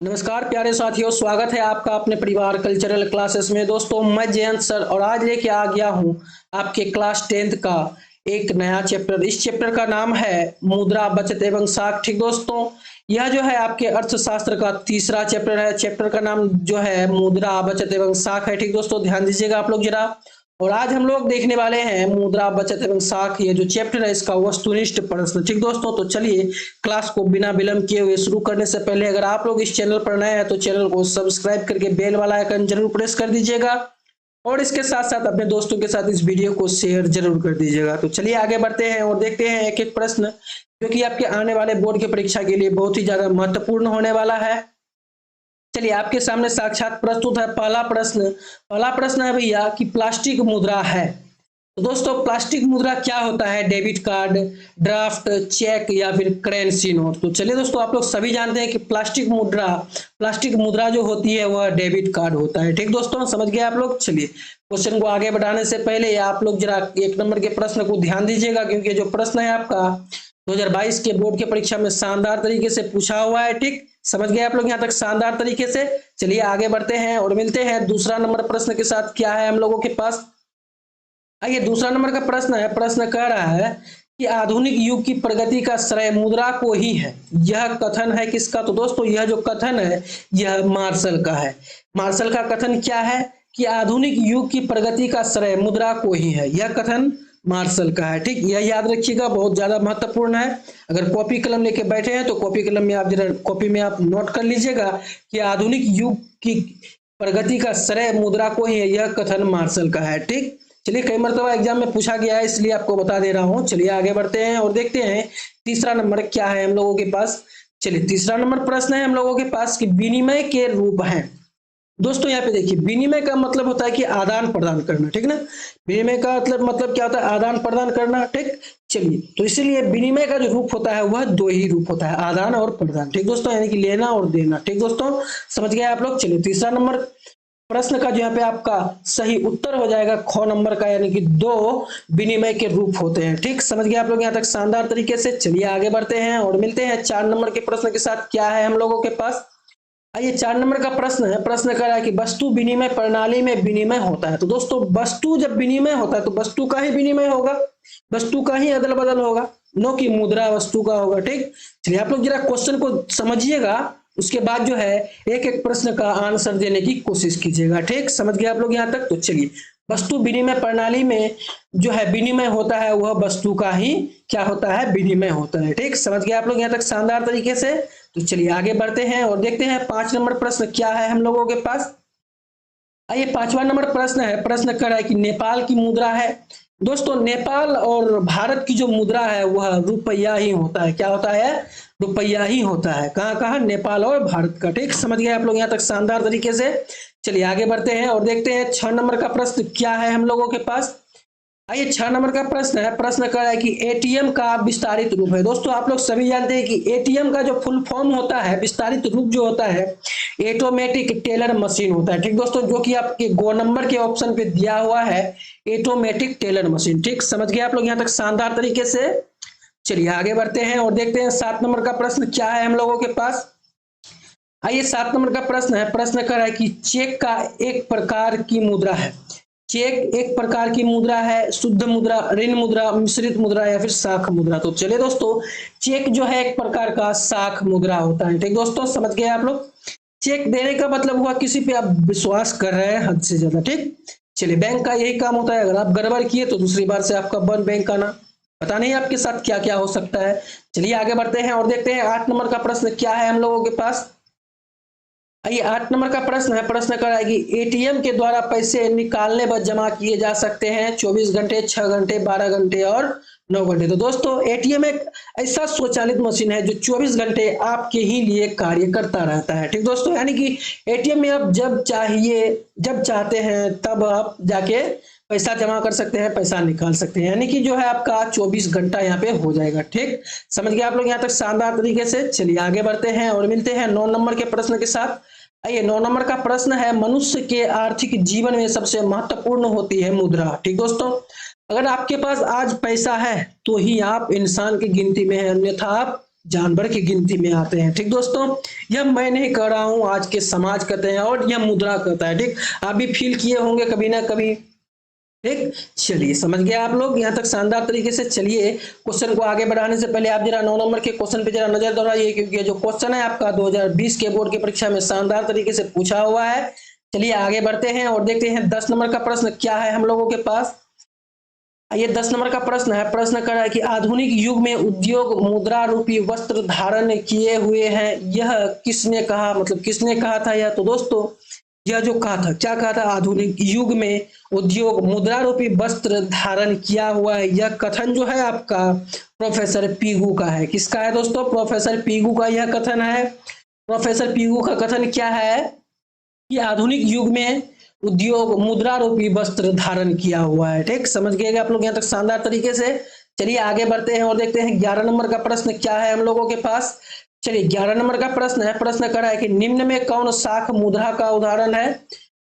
नमस्कार प्यारे साथियों, स्वागत है आपका अपने परिवार कल्चरल क्लासेस में। दोस्तों मैं जयंत सर और आज लेके आ गया हूँ आपके क्लास 10th का एक नया चैप्टर। इस चैप्टर का नाम है मुद्रा, बचत एवं साख। ठीक दोस्तों, यह जो है आपके अर्थशास्त्र का तीसरा चैप्टर है। चैप्टर का नाम जो है मुद्रा, बचत एवं साख है। ठीक दोस्तों, ध्यान दीजिएगा आप लोग जरा। और आज हम लोग देखने वाले हैं मुद्रा, बचत एवं साख, ये जो चैप्टर है इसका वस्तुनिष्ठ प्रश्न। ठीक दोस्तों, तो चलिए क्लास को बिना विलंब किए हुए शुरू करने से पहले अगर आप लोग इस चैनल पर नए हैं तो चैनल को सब्सक्राइब करके बेल वाला आइकन जरूर प्रेस कर दीजिएगा और इसके साथ साथ अपने दोस्तों के साथ इस वीडियो को शेयर जरूर कर दीजिएगा। तो चलिए आगे बढ़ते हैं और देखते हैं एक एक प्रश्न जो कि आपके आने वाले बोर्ड की परीक्षा के लिए बहुत ही ज्यादा महत्वपूर्ण होने वाला है। चलिए आपके सामने साक्षात प्रस्तुत है पहला प्रश्न है भैया कि प्लास्टिक मुद्रा है। तो दोस्तों प्लास्टिक मुद्रा क्या होता है? डेबिट कार्ड, ड्राफ्ट, चेक या फिर करेंसी नोट। तो चलिए दोस्तों, आप लोग सभी जानते हैं कि प्लास्टिक मुद्रा जो होती है वह डेबिट कार्ड होता है। ठीक दोस्तों, समझ गए आप लोग। चलिए क्वेश्चन को आगे बढ़ाने से पहले आप लोग जरा 1 नंबर के प्रश्न को ध्यान दीजिएगा, क्योंकि जो प्रश्न है आपका 2022 के बोर्ड के परीक्षा में शानदार तरीके से पूछा हुआ है। ठीक, समझ गए आप लोग यहाँ तक शानदार तरीके से। चलिए आगे बढ़ते हैं और मिलते हैं दूसरा नंबर प्रश्न के साथ। क्या है हम लोगों के पास? आइए, दूसरा नंबर का प्रश्न है। प्रश्न कह रहा है कि आधुनिक युग की प्रगति का श्रेय मुद्रा को ही है। यह कथन है किसका? तो दोस्तों यह जो कथन है यह मार्शल का है। मार्शल का कथन क्या है कि आधुनिक युग की प्रगति का श्रेय मुद्रा को ही है। यह कथन मार्शल का है। ठीक, यह याद रखिएगा, बहुत ज्यादा महत्वपूर्ण है। अगर कॉपी कलम लेके बैठे हैं तो कॉपी कलम में आप जरा कॉपी में आप नोट कर लीजिएगा कि आधुनिक युग की प्रगति का श्रेय मुद्रा को ही है। यह कथन मार्शल का है। ठीक, चलिए कई मरतबा एग्जाम में पूछा गया है इसलिए आपको बता दे रहा हूं। चलिए आगे बढ़ते हैं और देखते हैं तीसरा नंबर क्या है हम लोगों के पास। चलिए तीसरा नंबर प्रश्न है हम लोगों के पास कि विनिमय के रूप हैं। दोस्तों यहाँ पे देखिए, विनिमय का मतलब होता है कि आदान प्रदान करना। ठीक ना, विनिमय का मतलब क्या होता है? आदान प्रदान करना। ठीक, चलिए तो इसीलिए विनिमय का जो रूप होता है वह 2 ही रूप होता है, आदान और प्रदान। ठीक दोस्तों, यानी कि लेना और देना। ठीक दोस्तों, समझ गए आप लोग। चलिए तीसरा नंबर प्रश्न का जो यहाँ पे आपका सही उत्तर हो जाएगा ख नंबर का, यानी कि 2 विनिमय के रूप होते हैं। ठीक, समझ गए आप लोग यहाँ तक शानदार तरीके से। चलिए आगे बढ़ते हैं और मिलते हैं 4 नंबर के प्रश्न के साथ। क्या है हम लोगों के पास? आइए 4 नंबर का प्रश्न है। प्रश्न कर रहा है कि वस्तु विनिमय प्रणाली में विनिमय होता है। तो दोस्तों वस्तु जब विनिमय होता है तो वस्तु का ही विनिमय होगा, वस्तु का ही अदल बदल होगा, नो कि मुद्रा वस्तु का होगा। ठीक, चलिए आप लोग जरा क्वेश्चन को समझिएगा, उसके बाद जो है एक एक प्रश्न का आंसर देने की कोशिश कीजिएगा। ठीक, समझ गए आप लोग यहाँ तक। तो चलिए वस्तु विनिमय प्रणाली में जो है विनिमय होता है वह वस्तु का ही क्या होता है? विनिमय होता है। ठीक, समझ गए आप लोग यहाँ तक शानदार तरीके से। तो चलिए आगे बढ़ते हैं और देखते हैं 5 नंबर प्रश्न क्या है हम लोगों के पास। आइए 5वां नंबर प्रश्न है। प्रश्न कर रहा है कि नेपाल की मुद्रा है। दोस्तों नेपाल और भारत की जो मुद्रा है वह रुपया ही होता है। क्या होता है? रुपया ही होता है। कहाँ कहाँ? नेपाल और भारत का। ठीक, समझ गए आप लोग यहाँ तक शानदार तरीके से। चलिए आगे बढ़ते हैं और देखते हैं 6 नंबर का प्रश्न क्या है हम लोगों के पास। आइए 6 नंबर का प्रश्न है। प्रश्न कर रहा है कि एटीएम का विस्तारित रूप है। दोस्तों आप लोग सभी जानते हैं कि एटीएम का जो फुल फॉर्म होता है, विस्तारित रूप जो होता है, ऑटोमेटिक टेलर मशीन होता है। ठीक दोस्तों, जो कि आपके गो नंबर के ऑप्शन पे दिया हुआ है, ऑटोमेटिक टेलर मशीन। ठीक, समझ गए आप लोग यहाँ तक शानदार तरीके से। चलिए आगे बढ़ते हैं और देखते हैं 7 नंबर का प्रश्न क्या है हम लोगों के पास। आइए 7 नंबर का प्रश्न है। प्रश्न कर रहा है कि चेक का एक प्रकार की मुद्रा है। चेक एक प्रकार की मुद्रा है, शुद्ध मुद्रा, ऋण मुद्रा, मिश्रित मुद्रा या फिर साख मुद्रा। तो चलिए दोस्तों, चेक जो है एक प्रकार का साख मुद्रा होता है। ठीक दोस्तों, समझ गए आप लोग। चेक देने का मतलब हुआ किसी पे आप विश्वास कर रहे हैं हद से ज्यादा। ठीक, चलिए बैंक का यही काम होता है, अगर आप गड़बड़ किए तो दूसरी बार से आपका बंद बैंक आना, पता नहीं आपके साथ क्या क्या हो सकता है। चलिए आगे बढ़ते हैं और देखते हैं 8 नंबर का प्रश्न क्या है हम लोगों के पास। आइए 8 नंबर का प्रश्न है। प्रश्न कर रहा है कि एटीएम के द्वारा पैसे निकालने व जमा किए जा सकते हैं 24 घंटे, 6 घंटे, 12 घंटे और 9 घंटे। तो दोस्तों एटीएम एक ऐसा स्वचालित मशीन है जो 24 घंटे आपके ही लिए कार्य करता रहता है। ठीक दोस्तों, यानी कि एटीएम में आप जब चाहिए, जब चाहते हैं तब आप जाके पैसा जमा कर सकते हैं, पैसा निकाल सकते हैं, यानी कि जो है आपका 24 घंटा यहाँ पे हो जाएगा। ठीक, समझ गए आप लोग यहाँ तक शानदार तरीके से। चलिए आगे बढ़ते हैं और मिलते हैं 9 नंबर के प्रश्न के साथ। आइए 9 नंबर का प्रश्न है, मनुष्य के आर्थिक जीवन में सबसे महत्वपूर्ण होती है मुद्रा। ठीक दोस्तों, अगर आपके पास आज पैसा है तो ही आप इंसान की गिनती में है, अन्यथा आप जानवर की गिनती में आते हैं। ठीक दोस्तों, यह मैं नहीं कह रहा हूं, आज के समाज कहते हैं और यह मुद्रा कहता है। ठीक, आप भी फील किए होंगे कभी ना कभी। ठीक, चलिए समझ गए आप लोग यहाँ तक शानदार तरीके से। चलिए क्वेश्चन को आगे बढ़ाने से पहले आप जरा 9 नंबर के क्वेश्चन पे जरा नजर दौड़ाइए, क्योंकि ये जो क्वेश्चन है आपका 2020 के बोर्ड की परीक्षा में शानदार तरीके से पूछा हुआ है। चलिए आगे बढ़ते हैं और देखते हैं 10 नंबर का प्रश्न क्या है हम लोगों के पास। ये 10 नंबर का प्रश्न है। प्रश्न कर रहा है कि आधुनिक युग में उद्योग मुद्रा रूपी वस्त्र धारण किए हुए हैं, यह किसने कहा, मतलब किसने कहा था यह। तो दोस्तों यह जो कहा था, क्या कहा था, आधुनिक युग में उद्योग मुद्रा रूपी वस्त्र धारण किया हुआ है, यह कथन जो है आपका प्रोफेसर पीगू का है। किसका है दोस्तों, प्रोफेसर पीगू का यह कथन है। प्रोफेसर पीगू का कथन क्या है कि आधुनिक युग में उद्योग मुद्रा रूपी वस्त्र धारण किया हुआ है। ठीक, समझ गए आप लोग यहाँ तक शानदार तरीके से। चलिए आगे बढ़ते हैं और देखते हैं 11 नंबर का प्रश्न क्या है हम लोगों के पास। चलिए 11 नंबर का प्रश्न है। प्रश्न कर रहा है कि निम्न में कौन शाख मुद्रा का उदाहरण है।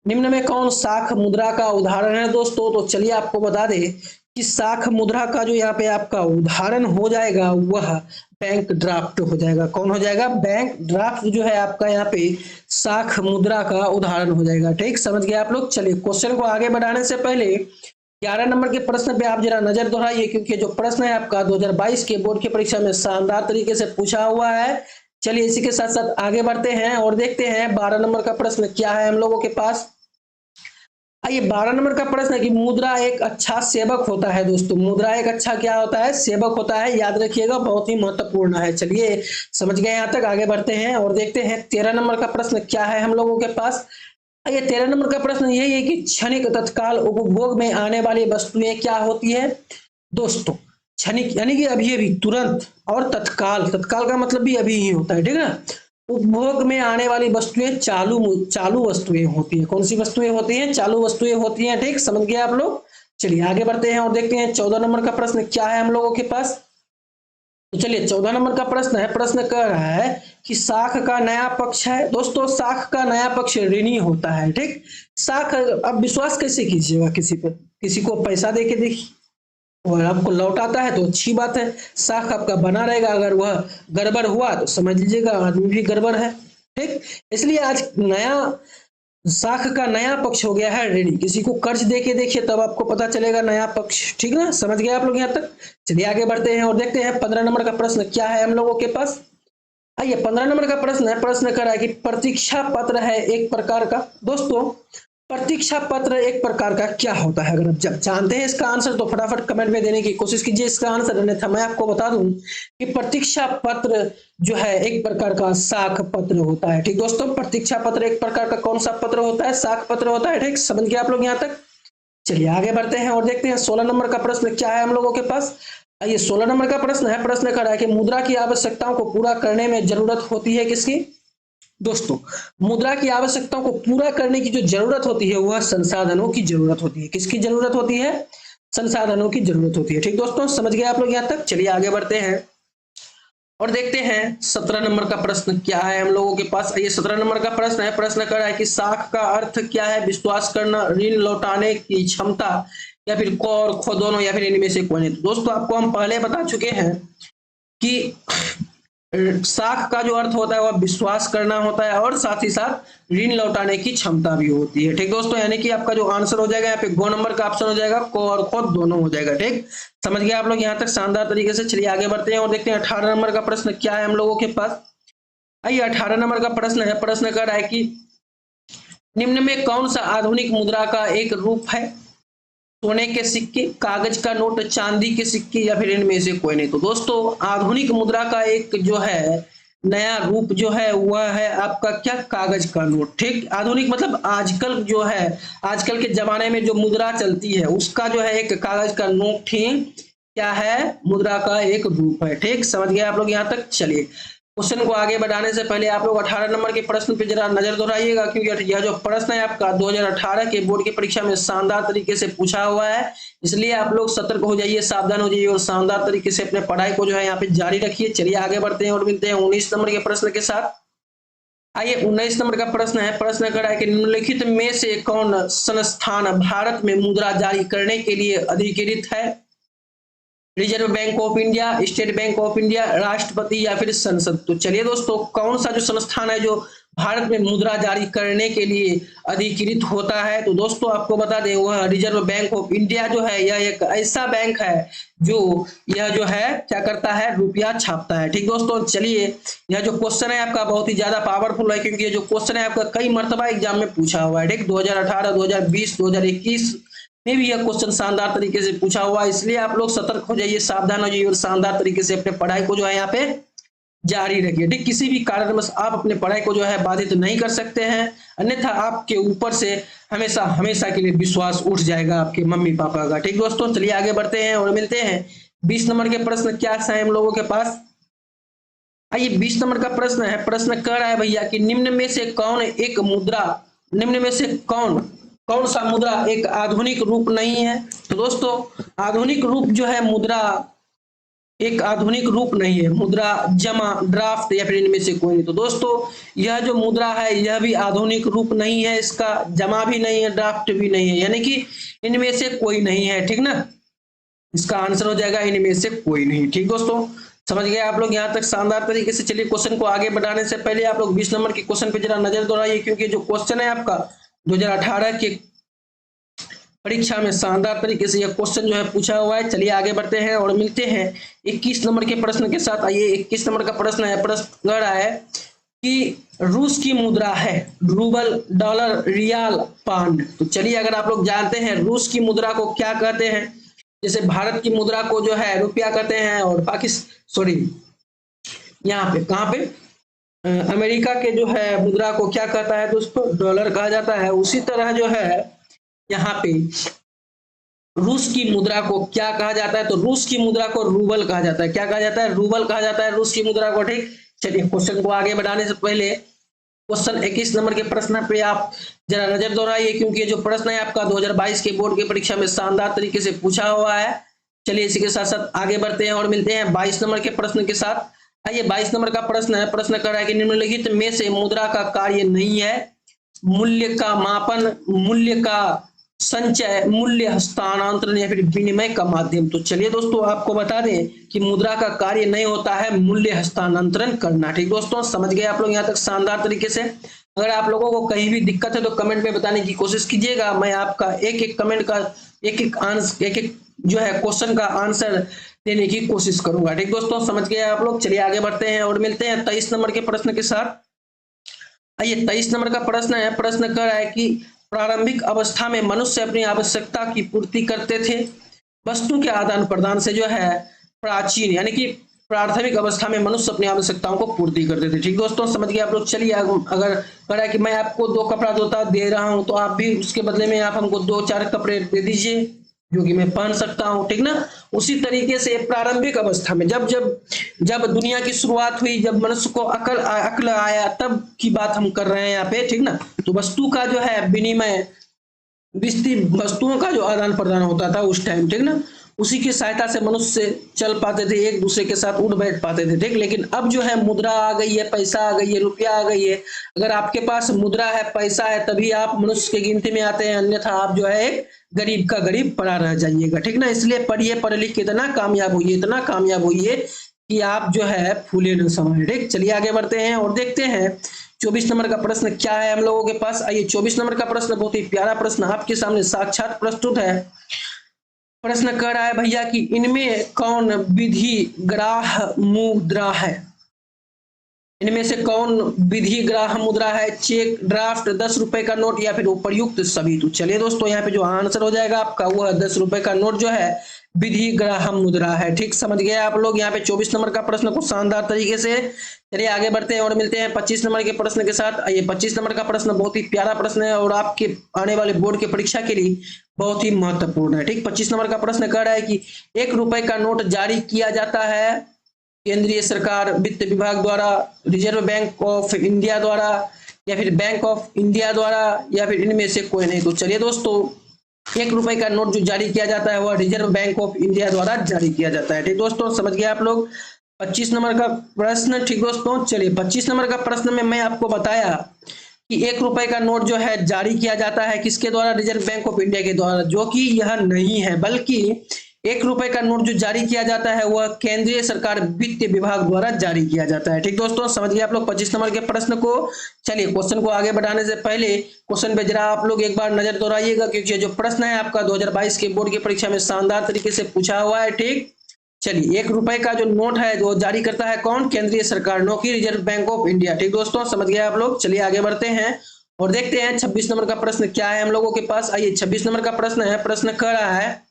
निम्न में कौन शाख मुद्रा का उदाहरण है दोस्तों। तो चलिए आपको बता दें कि शाख मुद्रा का जो यहाँ पे आपका उदाहरण हो जाएगा वह बैंक ड्राफ्ट हो जाएगा। कौन हो जाएगा, बैंक ड्राफ्ट जो है आपका यहाँ पे शाख मुद्रा का उदाहरण हो जाएगा। ठीक, समझ गए आप लोग। चलिए क्वेश्चन को आगे बढ़ाने से पहले 11 नंबर के प्रश्न पे आप जरा नजर दोहराइए, क्योंकि जो प्रश्न है आपका 2022 के बोर्ड की परीक्षा में शानदार तरीके से पूछा हुआ है। चलिए इसी के साथ साथ आगे बढ़ते हैं और देखते हैं 12 नंबर का प्रश्न क्या है हम लोगों के पास। आइए 12 नंबर का प्रश्न है कि मुद्रा एक अच्छा सेवक होता है। दोस्तों मुद्रा एक अच्छा क्या होता है, सेवक होता है। याद रखिएगा, बहुत ही महत्वपूर्ण है। चलिए समझ गए यहाँ तक। आगे बढ़ते हैं और देखते हैं 13 नंबर का प्रश्न क्या है हम लोगों के पास। ये 13 नंबर का प्रश्न यही है कि क्षणिक तत्काल उपभोग में आने वाली वस्तुएं क्या होती है। दोस्तों क्षणिक यानी कि अभी अभी, तुरंत, और तत्काल, तत्काल का मतलब भी अभी ही होता है। ठीक है ना। उपभोग में आने वाली वस्तुएं चालू वस्तुएं होती है। कौन सी वस्तुएं होती हैं, चालू वस्तुएं होती हैं। ठीक, समझ गए आप लोग। चलिए आगे बढ़ते हैं और देखते हैं 14 नंबर का प्रश्न क्या है हम लोगों के पास। तो चलिए 14 नंबर का प्रश्न है। प्रश्न कर रहा है कि शाख का नया पक्ष है। दोस्तों शाख का नया पक्ष ऋणी होता है। ठीक, शाख, अब विश्वास कैसे कीजिएगा किसी पर, किसी को पैसा दे के देखिए और आपको लौटाता है तो अच्छी बात है, शाख आपका बना रहेगा। अगर वह गड़बड़ हुआ तो समझ लीजिएगा आदमी भी गड़बड़ है। ठीक, इसलिए आज नया शाख का नया पक्ष हो गया है ऋणी। किसी को कर्ज दे के देखिए तब आपको पता चलेगा नया पक्ष। ठीक ना, समझ गए आप लोग यहाँ तक। चलिए आगे बढ़ते हैं और देखते हैं 15 नंबर का प्रश्न क्या है हम लोगों के पास। आइए 15 नंबर का प्रश्न है। प्रश्न कर रहा है कि प्रतीक्षा पत्र है एक प्रकार का। दोस्तों प्रतीक्षा पत्र एक प्रकार का क्या होता है, अगर आप जब जानते हैं इसका आंसर तो फटाफट कमेंट में देने की कोशिश कीजिए इसका आंसर, अन्यथा मैं आपको बता दूं कि प्रतीक्षा पत्र जो है एक प्रकार का साख पत्र होता है। ठीक दोस्तों, प्रतीक्षा पत्र एक प्रकार का कौन सा पत्र होता है, साख पत्र होता है। ठीक, समझ गए आप लोग यहाँ तक। चलिए आगे बढ़ते हैं और देखते हैं 16 नंबर का प्रश्न क्या है हम लोगों के पास। ये 16 नंबर का प्रश्न है। प्रश्न कर रहा है कि मुद्रा की आवश्यकताओं को पूरा करने में जरूरत होती है किसकी। दोस्तों मुद्रा की आवश्यकताओं को पूरा करने की जो जरूरत होती है वह संसाधनों की जरूरत होती है। किसकी जरूरत होती है, संसाधनों की जरूरत होती है। ठीक दोस्तों, समझ गए आप लोग यहाँ तक। चलिए आगे बढ़ते हैं और देखते हैं 17 नंबर का प्रश्न क्या है हम लोगों के पास। ये 17 नंबर का प्रश्न है। प्रश्न कर रहा है कि साख का अर्थ क्या है, विश्वास करना, ऋण लौटाने की क्षमता, या फिर क और ख दोनों, या फिर इनमें से कोई नहीं। तो दोस्तों आपको हम पहले बता चुके हैं कि साख का जो अर्थ होता है वह विश्वास करना होता है और साथ ही साथ ऋण लौटाने की क्षमता भी होती है। ठीक दोस्तों, यानी कि आपका जो आंसर हो जाएगा यहाँ पे गो नंबर का ऑप्शन हो जाएगा, को और खुद दोनों हो जाएगा। ठीक, समझ गए आप लोग यहाँ तक शानदार तरीके से। चलिए आगे बढ़ते हैं और देखते हैं 18 नंबर का प्रश्न क्या है हम लोगों के पास। आइए 18 नंबर का प्रश्न है। प्रश्न कर रहा है कि निम्न में कौन सा आधुनिक मुद्रा का एक रूप है, सोने के सिक्के, कागज का नोट, चांदी के सिक्के, या फिर इनमें से कोई नहीं। तो दोस्तों आधुनिक मुद्रा का एक जो है नया रूप जो है वह है आपका क्या, कागज का नोट। ठीक, आधुनिक मतलब आजकल जो है, आजकल के जमाने में जो मुद्रा चलती है उसका जो है एक कागज का नोट ही क्या है, मुद्रा का एक रूप है। ठीक, समझ गए आप लोग यहाँ तक। चलिए क्वेश्चन को आगे बढ़ाने से पहले आप लोग 18 नंबर के प्रश्न पे जरा नजर दोहराइएगा, क्योंकि यह जो प्रश्न है आपका 2018 के बोर्ड की परीक्षा में शानदार तरीके से पूछा हुआ है। इसलिए आप लोग सतर्क हो जाइए, सावधान हो जाइए और शानदार तरीके से अपने पढ़ाई को जो है यहाँ पे जारी रखिए। चलिए आगे बढ़ते हैं और मिलते हैं 19 नंबर के प्रश्न के साथ। आइए 19 नंबर का प्रश्न है। प्रश्न कर रहा है कि निम्नलिखित में से कौन संस्थान भारत में मुद्रा जारी करने के लिए अधिकृत है। Reserve bank of India, state bank of India, राष्ट्रपति या फिर संसद। तो चलिए दोस्तों, कौन सा जो संस्थान है जो भारत में मुद्रा जारी करने के लिए अधिकृत होता है, तो दोस्तों आपको बता दें वह रिजर्व बैंक ऑफ इंडिया जो है यह एक ऐसा बैंक है जो यह जो है क्या करता है, रुपया छापता है। ठीक दोस्तों, चलिए यह जो क्वेश्चन है आपका बहुत ही ज्यादा पावरफुल है, क्योंकि ये जो क्वेश्चन है आपका कई मर्तबा एग्जाम में पूछा हुआ है। ठीक, 2018, 2020, 2021 में भी यह क्वेश्चन शानदार तरीके से पूछा हुआ है, इसलिए आप लोग सतर्क हो जाइए, सावधान हो जाइए और शानदार तरीके से अपने पढ़ाई को जो है यहाँ पे जारी रखिए। ठीक, किसी भी कारणवश आप अपने पढ़ाई को जो है बाधित नहीं कर सकते हैं, अन्यथा आपके ऊपर से हमेशा हमेशा के लिए विश्वास उठ जाएगा आपके मम्मी पापा का। ठीक दोस्तों, चलिए आगे बढ़ते हैं और मिलते हैं 20 नंबर के प्रश्न क्या है हम लोगों के पास। आइए 20 नंबर का प्रश्न है, प्रश्न कह रहा है भैया कि निम्न में से कौन एक मुद्रा, निम्न में से कौन सा मुद्रा एक आधुनिक रूप नहीं है। तो दोस्तों आधुनिक रूप जो है मुद्रा एक आधुनिक रूप नहीं है, मुद्रा जमा, ड्राफ्ट या फिर इनमें से कोई नहीं। तो दोस्तों यह जो मुद्रा है यह भी आधुनिक रूप नहीं है, इसका जमा भी नहीं है, ड्राफ्ट भी नहीं है, यानी कि इनमें से कोई नहीं है। ठीक ना, इसका आंसर हो जाएगा इनमें से कोई नहीं। ठीक दोस्तों, समझ गए आप लोग यहाँ तक शानदार तरीके से। चलिए क्वेश्चन को आगे बढ़ाने से पहले आप लोग 20 नंबर के क्वेश्चन पे जरा नजर दौड़ाइए, क्योंकि जो क्वेश्चन है आपका 2018 के परीक्षा में शानदार तरीके से यह क्वेश्चन जो है पूछा हुआ है। चलिए आगे बढ़ते हैं और मिलते हैं 21 नंबर के प्रश्न के साथ। आइए 21 नंबर का प्रश्न है, प्रश्न कह रहा है कि रूस की मुद्रा है रूबल, डॉलर, रियाल, पाउंड। तो चलिए अगर आप लोग जानते हैं रूस की मुद्रा को क्या कहते हैं, जैसे भारत की मुद्रा को जो है रुपया कहते हैं, और यहाँ पे कहाँ पे अमेरिका के जो है मुद्रा को क्या कहता है दोस्तों, डॉलर कहा जाता है। उसी तरह जो है यहाँ पे रूस की मुद्रा को क्या कहा जाता है, तो रूस की मुद्रा को रूबल कहा जाता है। क्या कहा जाता है, रूबल कहा जाता है रूस की मुद्रा को। ठीक, चलिए क्वेश्चन को आगे बढ़ाने से पहले क्वेश्चन 21 नंबर के प्रश्न पे आप जरा नजर दौड़ाइए, क्योंकि ये जो प्रश्न है आपका 2022 के बोर्ड की परीक्षा में शानदार तरीके से पूछा हुआ है। चलिए इसी के साथ साथ आगे बढ़ते हैं और मिलते हैं 22 नंबर के प्रश्न के साथ। आइए 22 नंबर का प्रश्न है, प्रश्न कर रहा है कि निम्नलिखित में से मुद्रा का कार्य नहीं है मूल्य का मापन, मूल्य का संचय, मूल्य हस्तांतरण या फिर विनिमय का माध्यम। तो चलिए दोस्तों आपको बता दें कि मुद्रा का कार्य नहीं होता है मूल्य हस्तांतरण करना। ठीक दोस्तों, समझ गए आप लोग यहाँ तक शानदार तरीके से। अगर आप लोगों को कहीं भी दिक्कत है तो कमेंट में बताने की कोशिश कीजिएगा, मैं आपका एक एक कमेंट का एक एक जो है क्वेश्चन का आंसर देने की कोशिश करूंगा। ठीक दोस्तों, समझ गए आप लोग। चलिए आगे बढ़ते हैं और मिलते हैं 23 नंबर के प्रश्न के साथ। आइए 23 नंबर का प्रश्न है, प्रश्न कर रहा है कि प्रारंभिक अवस्था में मनुष्य अपनी आवश्यकता की पूर्ति करते थे वस्तु के आदान प्रदान से जो है प्राचीन, यानी कि प्राथमिक अवस्था में मनुष्य अपनी आवश्यकताओं को पूर्ति करते थे। ठीक दोस्तों, समझ गए आप लोग। चलिए अगर कह कि मैं आपको 2 कपड़ा धोता दे रहा हूं, तो आप भी उसके बदले में आप हमको 2-4 कपड़े दे दीजिए जो कि मैं पहन सकता हूं। ठीक ना, उसी तरीके से प्रारंभिक अवस्था में जब दुनिया की शुरुआत हुई, जब मनुष्य को अक्ल आया, तब की बात हम कर रहे हैं यहाँ पे। ठीक ना, तो वस्तु का जो है विनिमय, वस्तुओं का जो आदान प्रदान होता था उस टाइम। ठीक ना, उसी की सहायता से मनुष्य चल पाते थे, एक दूसरे के साथ उठ बैठ पाते थे। ठीक, लेकिन अब जो है मुद्रा आ गई है, पैसा आ गई है, रुपया आ गई है। अगर आपके पास मुद्रा है, पैसा है, तभी आप मनुष्य की गिनती में आते हैं, अन्यथा आप जो है गरीब का गरीब पड़ा रह जाइएगा। ठीक ना, इसलिए पढ़िए, पढ़ लिख के इतना कामयाब होइए, इतना कामयाब होइए कि आप जो है फूले न समाये। ठीक, चलिए आगे बढ़ते हैं और देखते हैं 24 नंबर का प्रश्न क्या है हम लोगों के पास। आइए 24 नंबर का प्रश्न बहुत ही प्यारा प्रश्न आपके सामने साक्षात प्रस्तुत है। प्रश्न कर रहा है भैया कि इनमें कौन विधि ग्राह मुद्रा है, इनमें से कौन विधि ग्राह मुद्रा है, चेक, ड्राफ्ट, 10 रुपए का नोट या फिर उपर्युक्त सभी। तो चलिए दोस्तों यहाँ पे जो आंसर हो जाएगा आपका वह 10 रुपए का नोट जो है विधि ग्राह मुद्रा है। ठीक, समझ गए आप लोग यहाँ पे 24 नंबर का प्रश्न को शानदार तरीके से। चलिए आगे बढ़ते हैं और मिलते हैं 25 नंबर के प्रश्न के साथ। ये 25 नंबर का प्रश्न बहुत ही प्यारा प्रश्न है और आपके आने वाले बोर्ड के परीक्षा के लिए बहुत ही महत्वपूर्ण है। ठीक, 25 नंबर का प्रश्न कह रहा है कि 1 रुपए का नोट जारी किया जाता है केंद्रीय सरकार, वित्त विभाग द्वारा, रिजर्व बैंक ऑफ इंडिया द्वारा या फिर बैंक ऑफ इंडिया द्वारा या फिर इनमें से कोई नहीं। तो चलिए दोस्तों 1 रुपए का नोट जो जारी किया जाता है वह रिजर्व बैंक ऑफ इंडिया द्वारा जारी किया जाता है। ठीक दोस्तों, समझ गए आप लोग। 25 नंबर का प्रश्न। ठीक दोस्तों, चलिए 25 नंबर का प्रश्न में मैं आपको बताया कि 1 रुपए का नोट जो है जारी किया जाता है किसके द्वारा, रिजर्व बैंक ऑफ इंडिया के द्वारा, जो कि यह नहीं है, बल्कि ₹1 का नोट जो जारी किया जाता है वह केंद्रीय सरकार वित्त विभाग द्वारा जारी किया जाता है। ठीक दोस्तों, समझ गए आप लोग 25 नंबर के प्रश्न को। चलिए क्वेश्चन को आगे बढ़ाने से पहले क्वेश्चन पे जरा आप लोग एक बार नजर दौड़ाइएगा, क्योंकि ये जो प्रश्न है आपका 2022 के बोर्ड की परीक्षा में शानदार तरीके से पूछा हुआ है। ठीक, चलिए ₹1 का जो नोट है वो जारी करता है कौन? केंद्रीय सरकार, नो कि रिजर्व बैंक ऑफ इंडिया। ठीक दोस्तों, समझ गए आप लोग। चलिए आगे बढ़ते हैं और देखते हैं 26 नंबर का प्रश्न क्या है हम लोगों के पास। आइए 26 नंबर का प्रश्न है, प्रश्न कह रहा है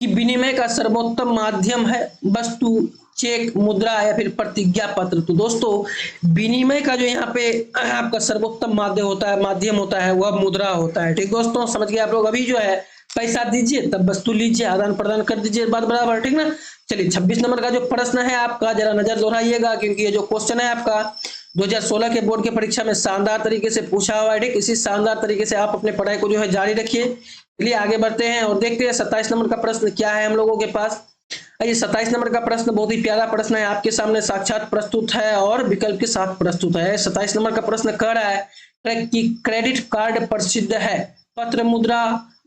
कि विनिमय का सर्वोत्तम माध्यम है वस्तु, चेक, मुद्रा या फिर प्रतिज्ञा पत्र। तो दोस्तों विनिमय का जो यहाँ पे आपका सर्वोत्तम माध्यम होता है वह मुद्रा होता है। ठीक दोस्तों, समझ गए आप लोग। अभी जो है पैसा दीजिए तब वस्तु लीजिए, आदान प्रदान कर दीजिए, बात बराबर। ठीक ना। चलिए 26 नंबर का जो प्रश्न है आपका जरा नजर दोहराइएगा, क्योंकि ये जो क्वेश्चन है आपका 2016 के बोर्ड की परीक्षा में शानदार तरीके से पूछा हुआ है। ठीक, इसी शानदार तरीके से आप अपने पढ़ाई को जो है जारी रखिए। चलिए आगे बढ़ते हैं और देखते हैं 27 नंबर का प्रश्न क्या है हम लोगों के पास। ये 27 नंबर का प्रश्न बहुत ही प्यारा प्रश्न है, आपके सामने साक्षात प्रस्तुत है और विकल्प के साथ प्रस्तुत है। 27 नंबर का प्रश्न कह रहा है कि क्रेडिट कार्ड प्रसिद्ध है पत्र मुद्रा,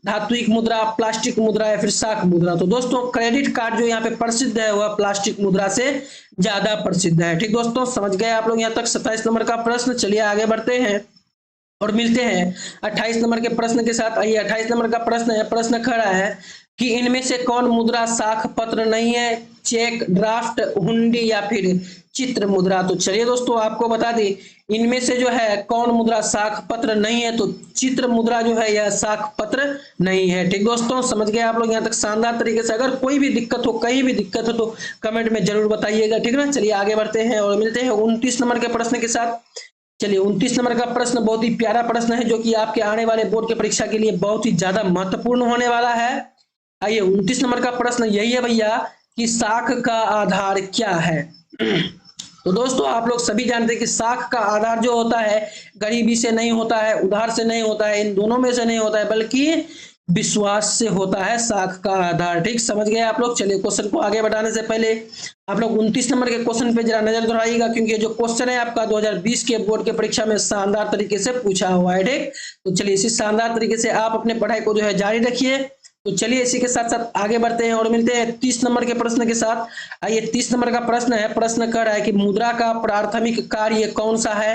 धात्विक मुद्रा, प्लास्टिक मुद्रा या फिर शाक मुद्रा। तो दोस्तों क्रेडिट कार्ड जो यहाँ पे प्रसिद्ध है वह प्लास्टिक मुद्रा से ज्यादा प्रसिद्ध है। ठीक दोस्तों, समझ गए आप लोग यहाँ तक 27 नंबर का प्रश्न। चलिए आगे बढ़ते हैं और मिलते हैं 28 नंबर के प्रश्न के साथ। आइए 28 नंबर का प्रश्न है, प्रश्न खड़ा है कि इनमें से कौन मुद्रा साख पत्र नहीं है? चेक, ड्राफ्ट, हुंडी या फिर चित्र मुद्रा। तो चलिए दोस्तों आपको बता दें, इनमें से जो है कौन मुद्रा साख पत्र नहीं है? तो चित्र मुद्रा जो है यह साख पत्र नहीं है। ठीक दोस्तों, समझ गए आप लोग यहाँ तक शानदार तरीके से। अगर कोई भी दिक्कत हो, कहीं भी दिक्कत हो तो कमेंट में जरूर बताइएगा। ठीक ना। चलिए आगे बढ़ते हैं और मिलते हैं 29 नंबर के प्रश्न के साथ। चलिए 29 नंबर का प्रश्न बहुत ही प्यारा प्रश्न है, जो कि आपके आने वाले बोर्ड की परीक्षा के लिए बहुत ही ज्यादा महत्वपूर्ण होने वाला है। आइए 29 नंबर का प्रश्न यही है भैया कि साख का आधार क्या है? तो दोस्तों आप लोग सभी जानते हैं कि साख का आधार जो होता है गरीबी से नहीं होता है, उधार से नहीं होता है, इन दोनों में से नहीं होता है, बल्कि विश्वास से होता है साख का आधार। ठीक, समझ गए आप लोग। चलिए क्वेश्चन को आगे बढ़ाने से पहले आप लोग 29 नंबर के क्वेश्चन पे जरा नजर दोहराइएगा, क्योंकि जो क्वेश्चन है आपका 2020 के बोर्ड के परीक्षा में शानदार तरीके से पूछा हुआ है। ठीक, तो चलिए इसी शानदार तरीके से आप अपने पढ़ाई को जो है जारी रखिए। तो चलिए इसी के साथ साथ आगे बढ़ते हैं और मिलते हैं 30 नंबर के प्रश्न के साथ। आइए 30 नंबर का प्रश्न है, प्रश्न कर रहा है कि मुद्रा का प्राथमिक कार्य कौन सा है?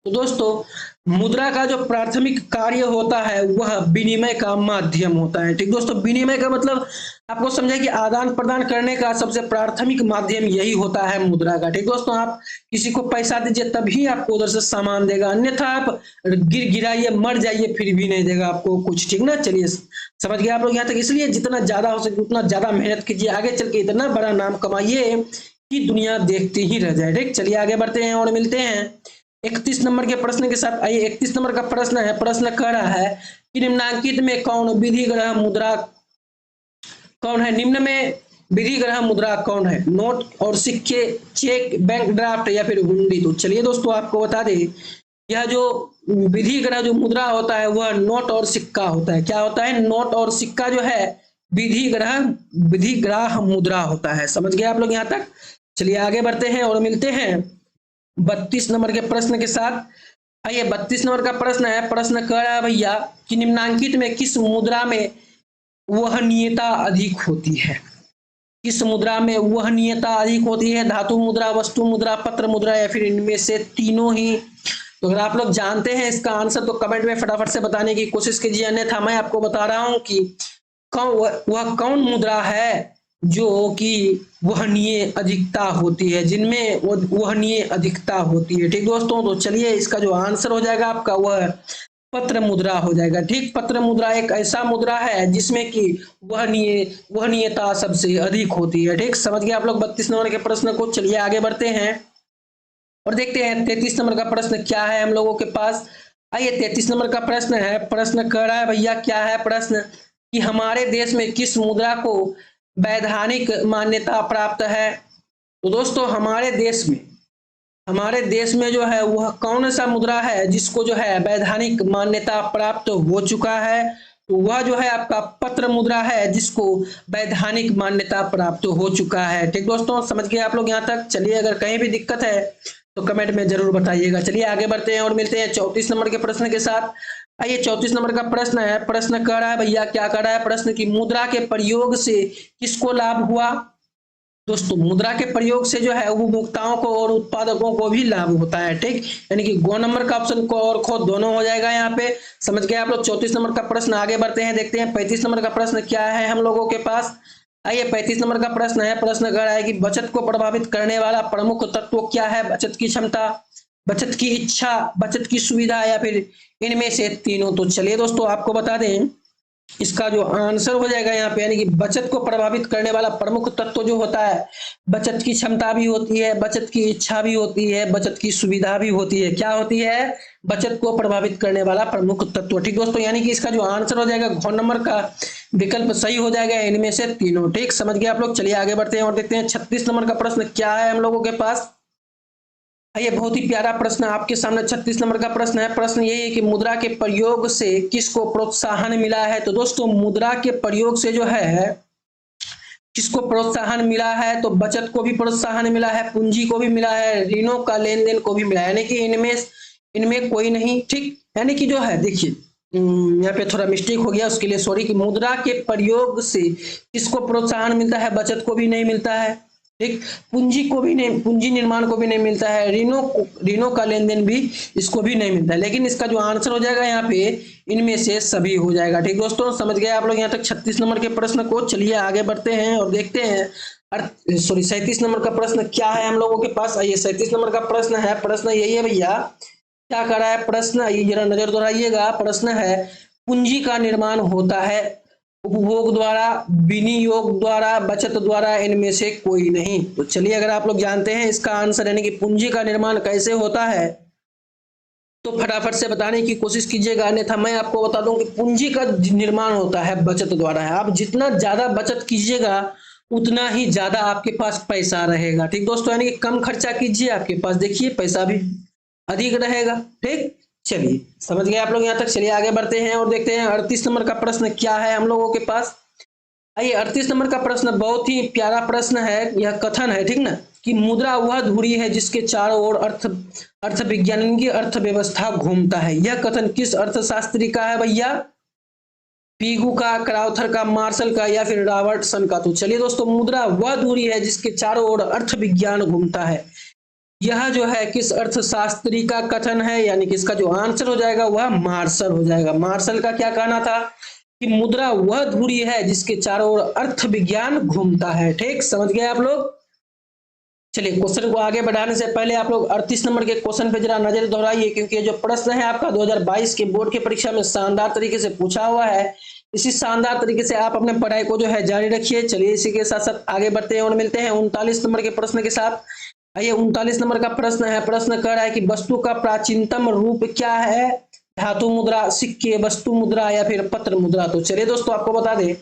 तो दोस्तों मुद्रा का जो प्राथमिक कार्य होता है वह विनिमय का माध्यम होता है। ठीक दोस्तों, विनिमय का मतलब आपको समझा कि आदान प्रदान करने का सबसे प्राथमिक माध्यम यही होता है मुद्रा का। ठीक दोस्तों, आप किसी को पैसा दीजिए तभी आपको उधर से सामान देगा, अन्यथा आप गिराइए मर जाइए फिर भी नहीं देगा आपको कुछ। ठीक ना। चलिए समझ गए आप लोग यहाँ तक। इसलिए जितना ज्यादा हो सके उतना ज्यादा मेहनत कीजिए, आगे चल के इतना बड़ा नाम कमाइए कि दुनिया देखती ही रह जाए। ठीक, चलिए आगे बढ़ते हैं और मिलते हैं 31 नंबर के प्रश्न के साथ। आइए 31 नंबर का प्रश्न है, प्रश्न कह रहा है कि निम्नांकित में कौन विधि ग्रह मुद्रा कौन है? निम्न में विधि ग्रह मुद्रा कौन है? नोट और सिक्के, चेक, बैंक ड्राफ्ट या फिर हुंडी। तो चलिए दोस्तों आपको बता दें, यह जो विधि ग्रह जो मुद्रा होता है वह नोट और सिक्का होता है। क्या होता है? नोट और सिक्का जो है विधि ग्रह मुद्रा होता है। समझ गए आप लोग यहाँ तक। चलिए आगे बढ़ते हैं और मिलते हैं 32 नंबर के प्रश्न के साथ। आइए 32 नंबर का प्रश्न है, प्रश्न कह रहा है भैया कि निम्नांकित में किस मुद्रा में वहनीयता अधिक होती है? किस मुद्रा में वहनीयता अधिक होती है? धातु मुद्रा, वस्तु मुद्रा, पत्र मुद्रा या फिर इनमें से तीनों ही? तो अगर आप लोग जानते हैं इसका आंसर तो कमेंट में फटाफट से बताने की कोशिश कीजिए, अन्यथा मैं आपको बता रहा हूं कि वह कौन मुद्रा है जो कि वहनीय अधिकता होती है, जिनमें वहनीय अधिकता होती है। ठीक दोस्तों, तो चलिए इसका जो आंसर हो जाएगा आपका वह पत्र मुद्रा हो जाएगा। ठीक, पत्र मुद्रा एक ऐसा मुद्रा है जिसमें कि वहनीयता सबसे अधिक होती है। ठीक, समझ गए आप लोग 32 नंबर के प्रश्न को। चलिए आगे बढ़ते हैं और देखते हैं 33 नंबर का प्रश्न क्या है हम लोगों के पास। आइए 33 नंबर का प्रश्न है, प्रश्न कर रहा है भैया क्या है प्रश्न कि हमारे देश में किस मुद्रा को वैधानिक मान्यता प्राप्त है? तो दोस्तों हमारे देश में जो है वह कौन सा मुद्रा है जिसको जो है वैधानिक मान्यता प्राप्त हो चुका है? तो वह जो है आपका पत्र मुद्रा है जिसको वैधानिक मान्यता प्राप्त हो चुका है। ठीक दोस्तों, समझ गए आप लोग यहाँ तक। चलिए अगर कहीं भी दिक्कत है तो कमेंट में जरूर बताइएगा। चलिए आगे बढ़ते हैं और मिलते हैं 34 नंबर के प्रश्न के साथ। आइए 34 नंबर का प्रश्न है, प्रश्न कह रहा है भैया, क्या कह रहा है प्रश्न की, मुद्रा के प्रयोग से किसको लाभ हुआ। दोस्तों मुद्रा के प्रयोग से जो है उपभोक्ताओं को और उत्पादकों को भी लाभ होता है, ठीक। यानी कि गो नंबर का ऑप्शन को और खो दोनों हो जाएगा यहाँ पे। समझ गए आप लोग। 34 नंबर का प्रश्न आगे बढ़ते हैं, देखते हैं 35 नंबर का प्रश्न क्या है हम लोगों के पास। आइए 35 नंबर का प्रश्न है, प्रश्न कह रहा है कि बचत को प्रभावित करने वाला प्रमुख तत्व क्या है। बचत की क्षमता, बचत की इच्छा, बचत की सुविधा या फिर इनमें से तीनों। तो चलिए दोस्तों आपको बता दें, इसका जो आंसर हो जाएगा यहाँ पे, यानी कि बचत को प्रभावित करने वाला प्रमुख तत्व जो होता है, बचत की क्षमता भी होती है, बचत की इच्छा भी होती है, बचत की सुविधा भी होती है। क्या होती है? बचत को प्रभावित करने वाला प्रमुख तत्व, ठीक दोस्तों। यानी कि इसका जो आंसर हो जाएगा घ नंबर का विकल्प सही हो जाएगा, इनमें से तीनों, ठीक। समझ गए आप लोग। चलिए आगे बढ़ते हैं और देखते हैं 36 नंबर का प्रश्न क्या है हम लोगों के पास। ये बहुत ही प्यारा प्रश्न आपके सामने 36 नंबर का प्रश्न है। प्रश्न यही है कि मुद्रा के प्रयोग से किसको प्रोत्साहन मिला है। तो दोस्तों मुद्रा के प्रयोग से जो है किसको प्रोत्साहन मिला है, तो बचत को भी प्रोत्साहन मिला है, पूंजी को भी मिला है, ऋणों का लेन देन को भी मिला है, यानी कि इनमें कोई नहीं, ठीक। यानी कि जो है देखिए यहाँ पे थोड़ा मिस्टेक हो गया, उसके लिए सॉरी। कि मुद्रा के प्रयोग से किसको प्रोत्साहन मिलता है, बचत को भी नहीं मिलता है, ठीक। पूंजी को भी नहीं, पूंजी निर्माण को भी नहीं मिलता है, ऋणों का लेन देन भी इसको भी नहीं मिलता है। लेकिन इसका जो आंसर हो जाएगा यहाँ पे इनमें से सभी हो जाएगा, ठीक दोस्तों। समझ गए आप लोग यहाँ तक 36 नंबर के प्रश्न को। चलिए आगे बढ़ते हैं और देखते हैं 37 नंबर का प्रश्न क्या है हम लोगों के पास। आइए 37 नंबर का प्रश्न है, प्रश्न यही है भैया, क्या कर रहा है प्रश्न, ये जरा नजर दोहराइएगा। प्रश्न है, पूंजी का निर्माण होता है उपभोग द्वारा, विनियोग द्वारा, बचत द्वारा, इनमें से कोई नहीं। तो चलिए अगर आप लोग जानते हैं इसका आंसर, यानी कि पूंजी का निर्माण कैसे होता है, तो फटाफट से बताने की कोशिश कीजिएगा। अन्यथा मैं आपको बता दूं कि पूंजी का निर्माण होता है बचत द्वारा है। आप जितना ज्यादा बचत कीजिएगा उतना ही ज्यादा आपके पास पैसा रहेगा, ठीक दोस्तों। यानी कि कम खर्चा कीजिए, आपके पास देखिए पैसा भी अधिक रहेगा, ठीक। चलिए समझ गए आप लोग यहाँ तक। चलिए आगे बढ़ते हैं और देखते हैं 38 नंबर का प्रश्न क्या है हम लोगों के पास। आइए 38 नंबर का प्रश्न बहुत ही प्यारा प्रश्न है। यह कथन है, ठीक ना, कि मुद्रा वह धुरी है जिसके चारों ओर अर्थ विज्ञान की अर्थव्यवस्था घूमता है। यह कथन किस अर्थशास्त्री का है भैया? पीगू का, क्राउथर का, मार्शल का या फिर रॉबर्टसन का। तो चलिए दोस्तों, मुद्रा वह धुरी है जिसके चारों ओर अर्थ विज्ञान घूमता है, यह जो है किस अर्थशास्त्री का कथन है, यानी कि इसका जो आंसर हो जाएगा वह मार्शल हो जाएगा। मार्शल का क्या कहना था कि मुद्रा वह धुरी है जिसके चारों ओर अर्थ विज्ञान घूमता है, ठीक। समझ गए आप लोग। चलिए क्वेश्चन को आगे बढ़ाने से पहले आप लोग 38 नंबर के क्वेश्चन पे जरा नजर दोहराइए, क्योंकि ये जो प्रश्न है आपका 2022 के बोर्ड की परीक्षा में शानदार तरीके से पूछा हुआ है। इसी शानदार तरीके से आप अपने पढ़ाई को जो है जारी रखिए। चलिए इसी के साथ साथ आगे बढ़ते हैं और मिलते हैं 39 नंबर के प्रश्न के साथ। आइए 39 नंबर का प्रश्न है, प्रश्न कह रहा है कि वस्तु का प्राचीनतम रूप क्या है? धातु मुद्रा, सिक्के, वस्तु मुद्रा या फिर पत्र मुद्रा। तो चलिए दोस्तों आपको बता दें,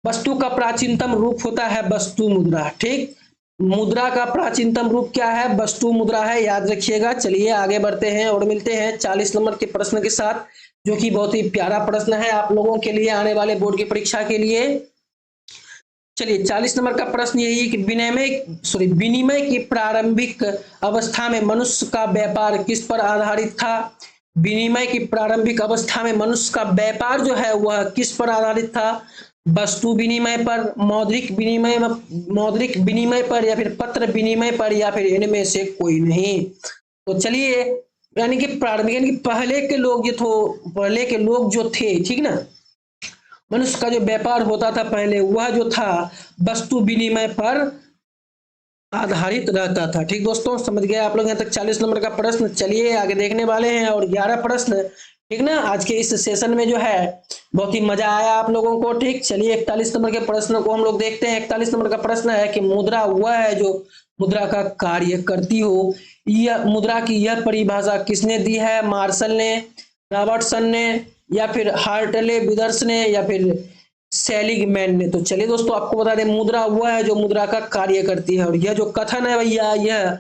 वस्तु का प्राचीनतम रूप होता है वस्तु मुद्रा, ठीक। मुद्रा का प्राचीनतम रूप क्या है? वस्तु मुद्रा है, याद रखिएगा। चलिए आगे बढ़ते हैं और मिलते हैं 40 नंबर के प्रश्न के साथ, जो कि बहुत ही प्यारा प्रश्न है आप लोगों के लिए आने वाले बोर्ड की परीक्षा के लिए। चलिए 40 नंबर का प्रश्न यही है कि विनिमय की प्रारंभिक अवस्था में मनुष्य का व्यापार किस पर आधारित था? विनिमय की प्रारंभिक अवस्था में मनुष्य का व्यापार जो है वह किस पर आधारित था? वस्तु विनिमय पर, मौद्रिक विनिमय पर या फिर पत्र विनिमय पर या फिर इनमें से कोई नहीं। तो चलिए, यानी कि प्रारंभिक, यानी कि पहले के लोग जो थे, ठीक ना, मनुष्य का जो व्यापार होता था पहले, वह जो था वस्तु विनिमय पर आधारित रहता था, ठीक दोस्तों। समझ गए आप लोग यहाँ तक 40 नंबर का प्रश्न। चलिए आगे देखने वाले हैं और 11 प्रश्न, ठीक ना। आज के इस सेशन में जो है बहुत ही मजा आया आप लोगों को, ठीक। चलिए 41 नंबर के प्रश्न को हम लोग देखते हैं। 41 नंबर का प्रश्न है कि मुद्रा वह है जो मुद्रा का कार्य करती हो। यह मुद्रा की यह परिभाषा किसने दी है? मार्शल ने, रॉबर्टसन ने या फिर हार्टले विदर्स ने या फिर सेलिगमैन ने। तो चलिए दोस्तों आपको बता दें, मुद्रा वह है जो मुद्रा का कार्य करती है, और यह जो कथन है भैया यह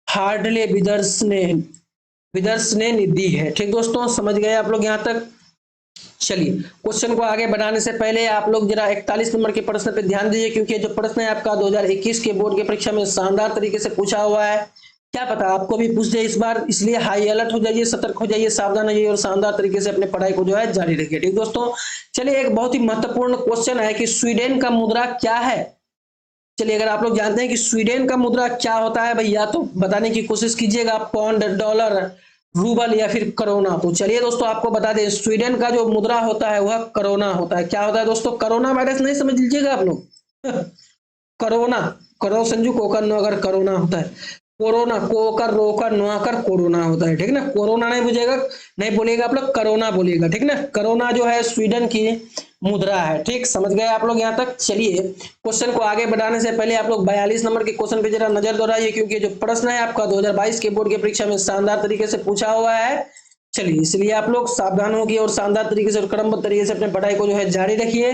हार्टले विदर्स ने दी है, ठीक दोस्तों। समझ गए आप लोग यहाँ तक। चलिए क्वेश्चन को आगे बढ़ाने से पहले आप लोग जरा 41 नंबर के प्रश्न पे ध्यान दीजिए, क्योंकि जो प्रश्न है आपका 2021 के बोर्ड की परीक्षा में शानदार तरीके से पूछा हुआ है। क्या पता आपको भी पूछ दे इस बार, इसलिए हाई अलर्ट हो जाइए, सतर्क हो जाइए, सावधान हो जाइए और शानदार तरीके से अपने पढ़ाई को जो है जारी रखिए। ठीक दोस्तों, चलिए एक बहुत ही महत्वपूर्ण क्वेश्चन है कि स्वीडन का मुद्रा क्या है। चलिए अगर आप लोग जानते हैं कि स्वीडन का मुद्रा क्या होता है भैया, तो बताने की कोशिश कीजिएगा, पौंड, डॉलर, रूबल या फिर करोना। तो चलिए दोस्तों आपको बता दें, स्वीडन का जो मुद्रा होता है वह करोना होता है। क्या होता है दोस्तों? करोना वायरस नहीं समझ लीजिएगा आप लोग करोना, करो संजू कोकर नो, अगर करोना होता है कोरोना, कोकर रोकर नोकर कोरोना होता है, ठीक ना। कोरोना नहीं बुझेगा, नहीं बोलेगा आप लोग, करोना बोलेगा, ठीक ना। करोना जो है स्वीडन की मुद्रा है, ठीक, समझ गए आप लोग यहाँ तक। चलिए क्वेश्चन को आगे बढ़ाने से पहले आप लोग 42 नंबर के क्वेश्चन पे जरा नजर दौड़ाइए, क्योंकि जो प्रश्न है आपका 2022 के बोर्ड की परीक्षा में शानदार तरीके से पूछा हुआ है। चलिए इसलिए आप लोग सावधान होगी और शानदार तरीके से और क्रमबद्ध तरीके से अपने पढ़ाई को जो है जारी रखिए।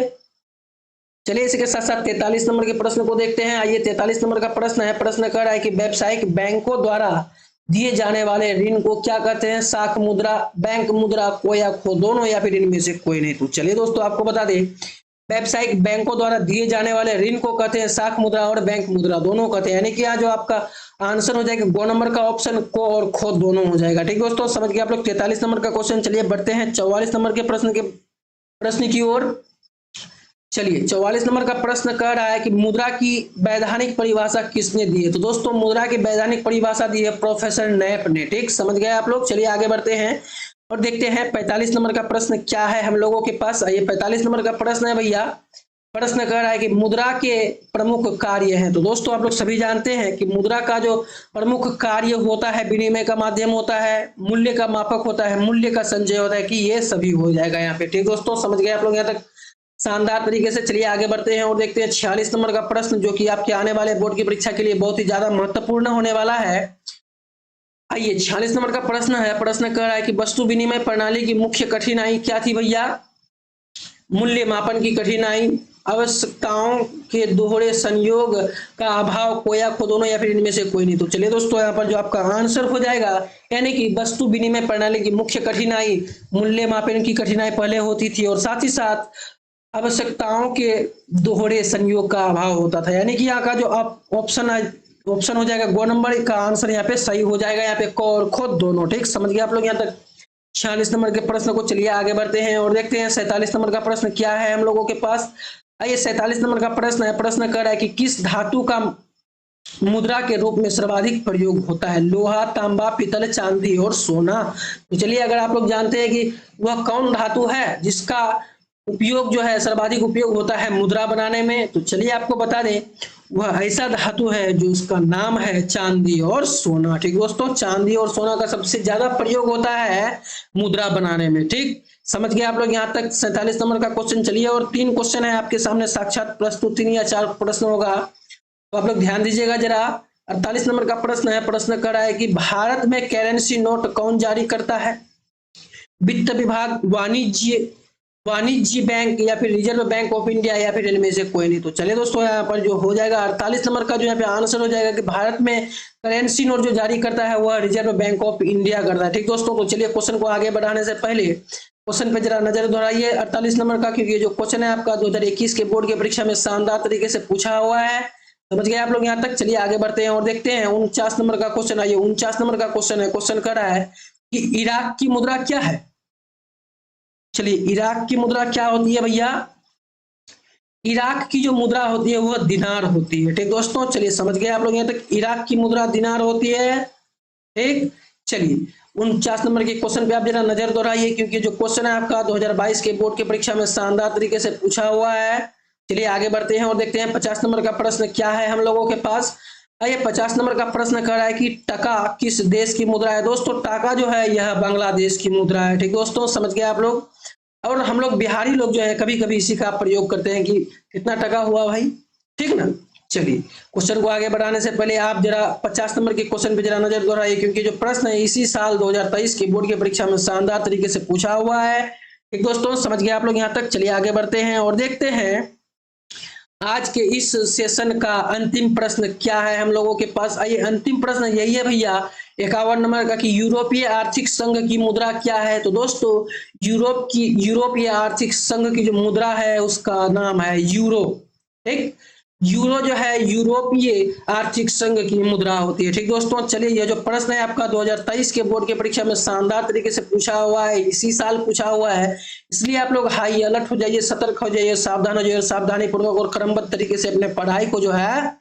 चलिए इसी के साथ साथ 43 नंबर के प्रश्न को देखते हैं। आइए 43 नंबर का प्रश्न है, प्रश्न कर रहा है कि व्यावसायिक बैंकों द्वारा दिए जाने वाले ऋण को क्या कहते हैं? शाख मुद्रा, बैंक मुद्रा, को या खो, दोनों या फिर इनमें से कोई नहीं। तो चलिए दोस्तों आपको बता दें, व्यावसायिक बैंकों द्वारा दिए जाने वाले ऋण को कहते हैं शाख मुद्रा और बैंक मुद्रा, दोनों कहते हैं। यानी कि यहाँ जो आपका आंसर हो जाएगा गो नंबर का ऑप्शन, को और खो दोनों हो जाएगा। ठीक दोस्तों, समझ गए आप लोग 43 नंबर का क्वेश्चन। चलिए बढ़ते हैं 44 नंबर के प्रश्न की ओर। चलिए 44 नंबर का प्रश्न कह रहा है कि मुद्रा की वैधानिक परिभाषा किसने दी है? तो दोस्तों मुद्रा की वैधानिक परिभाषा दी है प्रोफेसर नैप ने, ठीक, समझ गए आप लोग। चलिए आगे बढ़ते हैं और देखते हैं 45 नंबर का प्रश्न क्या है हम लोगों के पास। ये 45 नंबर का प्रश्न है भैया, प्रश्न कह रहा है कि मुद्रा के प्रमुख कार्य हैं। तो दोस्तों आप लोग सभी जानते हैं कि मुद्रा का जो प्रमुख कार्य होता है, विनिमय का माध्यम होता है, मूल्य का मापक होता है, मूल्य का संचय होता है, कि ये सभी हो जाएगा यहाँ पे। ठीक दोस्तों, समझ गए आप लोग यहाँ तक शानदार तरीके से। चलिए आगे बढ़ते हैं और देखते हैं 46 नंबर का प्रश्न, जो कि आपके आने वाले बोर्ड की परीक्षा के लिए बहुत ही ज्यादा महत्वपूर्ण होने वाला है। आइए 46 नंबर का प्रश्न है, प्रश्न कह रहा है कि वस्तु विनिमय प्रणाली की मुख्य कठिनाई क्या थी भैया? मूल्य मापन की कठिनाई, आवश्यकताओं के दोहरे संयोग का अभाव, को या खो, दोनों या फिर इनमें से कोई नहीं। तो चलिए दोस्तों यहाँ पर जो आपका आंसर हो जाएगा, यानी कि वस्तु विनिमय प्रणाली की मुख्य कठिनाई मूल्य मापन की कठिनाई पहले होती थी, और साथ ही साथ आवश्यकताओं के दोहरे संयोग का अभाव होता था। यानी कि यहाँ का जो ऑप्शन हो जाएगा गो नंबर का आंसर यहाँ पे सही हो जाएगा, यहाँ पे को और खुद दोनों। ठीक, समझ गए आप लोग यहाँ तक 46 नंबर के प्रश्न को। चलिए आगे बढ़ते हैं और देखते हैं 47 नंबर का प्रश्न क्या है हम लोगों के पास। आइए 47 नंबर का प्रश्न है, प्रश्न कर रहा है कि किस धातु का मुद्रा के रूप में सर्वाधिक प्रयोग होता है? लोहा, तांबा, पीतल, चांदी और सोना। तो चलिए अगर आप लोग जानते हैं कि वह कौन धातु है जिसका उपयोग जो है सर्वाधिक उपयोग होता है मुद्रा बनाने में, तो चलिए आपको बता दें, वह ऐसा धातु है जो उसका नाम है चांदी और सोना। ठीक दोस्तों, चांदी और सोना का सबसे ज्यादा प्रयोग होता है मुद्रा बनाने में। ठीक, समझ गए आप लोग यहाँ तक 47 नंबर का क्वेश्चन। चलिए और 3 क्वेश्चन है आपके सामने साक्षात प्रस्तुत, 3 या 4 प्रश्न होगा, तो आप लोग ध्यान दीजिएगा जरा। 48 नंबर का प्रश्न है, प्रश्न कर रहा है कि भारत में करेंसी नोट कौन जारी करता है? वित्त विभाग, वाणिज्य बैंक या फिर रिजर्व बैंक ऑफ इंडिया, या फिर इनमें से कोई नहीं। तो चलिए दोस्तों यहाँ पर जो हो जाएगा 48 नंबर का जो यहाँ पे आंसर हो जाएगा कि भारत में करेंसी नोट जो जारी करता है वह रिजर्व बैंक ऑफ इंडिया करता है। ठीक दोस्तों, तो चलिए क्वेश्चन को आगे बढ़ाने से पहले क्वेश्चन पे जरा नजर दोहराइए 48 नंबर का, क्योंकि जो क्वेश्चन है आपका 2021 के बोर्ड की परीक्षा में शानदार तरीके से पूछा हुआ है। समझ गए आप लोग यहाँ तक। चलिए आगे बढ़ते हैं और देखते हैं 49 नंबर का क्वेश्चन। आइए 49 नंबर का क्वेश्चन है, क्वेश्चन कर रहा है कि इराक की मुद्रा क्या है? चलिए इराक की मुद्रा क्या होती है भैया? इराक की जो मुद्रा होती है वह दिनार होती है। ठीक दोस्तों, चलिए समझ गए आप लोग यहाँ तक, इराक की मुद्रा दिनार होती है। ठीक, चलिए 49 नंबर के क्वेश्चन पे आप जरा नजर दोहराइए, क्योंकि जो क्वेश्चन है आपका 2022 के बोर्ड की परीक्षा में शानदार तरीके से पूछा हुआ है। चलिए आगे बढ़ते हैं और देखते हैं 50 नंबर का प्रश्न क्या है हम लोगों के पास। आइए 50 नंबर का प्रश्न कर रहा है कि टका किस देश की मुद्रा है? दोस्तों टाका जो है यह बांग्लादेश की मुद्रा है। ठीक दोस्तों, समझ गए आप लोग। और हम लोग बिहारी लोग जो है कभी कभी इसी का प्रयोग करते हैं कि कितना टका हुआ भाई, ठीक ना। चलिए क्वेश्चन को आगे बढ़ाने से पहले आप जरा 50 नंबर के क्वेश्चन पे जरा नजर दोहराइए, क्योंकि जो प्रश्न है इसी साल 2023 के बोर्ड की परीक्षा में शानदार तरीके से पूछा हुआ है। ठीक दोस्तों, समझ गए आप लोग यहाँ तक। चलिए आगे बढ़ते हैं और देखते हैं आज के इस सेशन का अंतिम प्रश्न क्या है हम लोगों के पास। आइए अंतिम प्रश्न यही है भैया 51 नंबर का, कि यूरोपीय आर्थिक संघ की मुद्रा क्या है? तो दोस्तों यूरोपीय आर्थिक संघ की जो मुद्रा है उसका नाम है यूरो। ठीक, यूरो जो है यूरोपीय आर्थिक संघ की मुद्रा होती है। ठीक दोस्तों, चलिए ये जो प्रश्न है आपका 2023 के बोर्ड की परीक्षा में शानदार तरीके से पूछा हुआ है, इसी साल पूछा हुआ है, इसलिए आप लोग हाई अलर्ट हो जाइए, सतर्क हो जाइए, सावधान हो जाइए, सावधानी पूर्वक और क्रमबद्ध तरीके से अपने पढ़ाई को जो है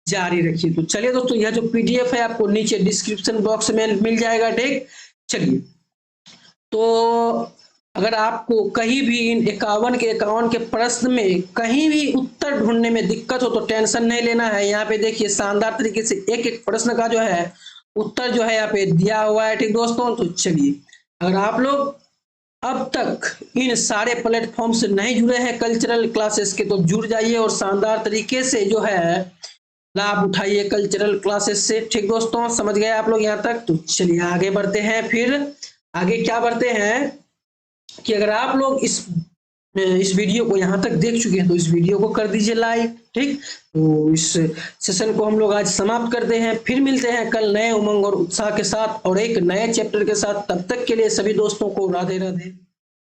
जारी रखिए। तो चलिए दोस्तों, यह जो पीडीएफ है आपको नीचे डिस्क्रिप्शन बॉक्स में मिल जाएगा। ठीक, चलिए, तो अगर आपको कहीं भी इन 51 के प्रश्न में कहीं भी उत्तर ढूंढने में दिक्कत हो तो टेंशन नहीं लेना है। यहाँ पे देखिए शानदार तरीके से एक एक प्रश्न का जो है उत्तर जो है यहाँ पे दिया हुआ है। ठीक दोस्तों, तो चलिए, अगर आप लोग अब तक इन सारे प्लेटफॉर्म से नहीं जुड़े हैं कल्चरल क्लासेस के, तो जुड़ जाइए और शानदार तरीके से जो है लाभ उठाइए कल्चरल क्लासेस से। ठीक दोस्तों, समझ गए आप लोग यहाँ तक? तो चलिए आगे बढ़ते हैं। फिर आगे क्या बढ़ते हैं कि अगर आप लोग इस वीडियो को यहाँ तक देख चुके हैं तो इस वीडियो को कर दीजिए लाइक। ठीक, तो इस सेशन को हम लोग आज समाप्त करते हैं, फिर मिलते हैं कल नए उमंग और उत्साह के साथ और एक नए चैप्टर के साथ। तब तक के लिए सभी दोस्तों को राधे राधे।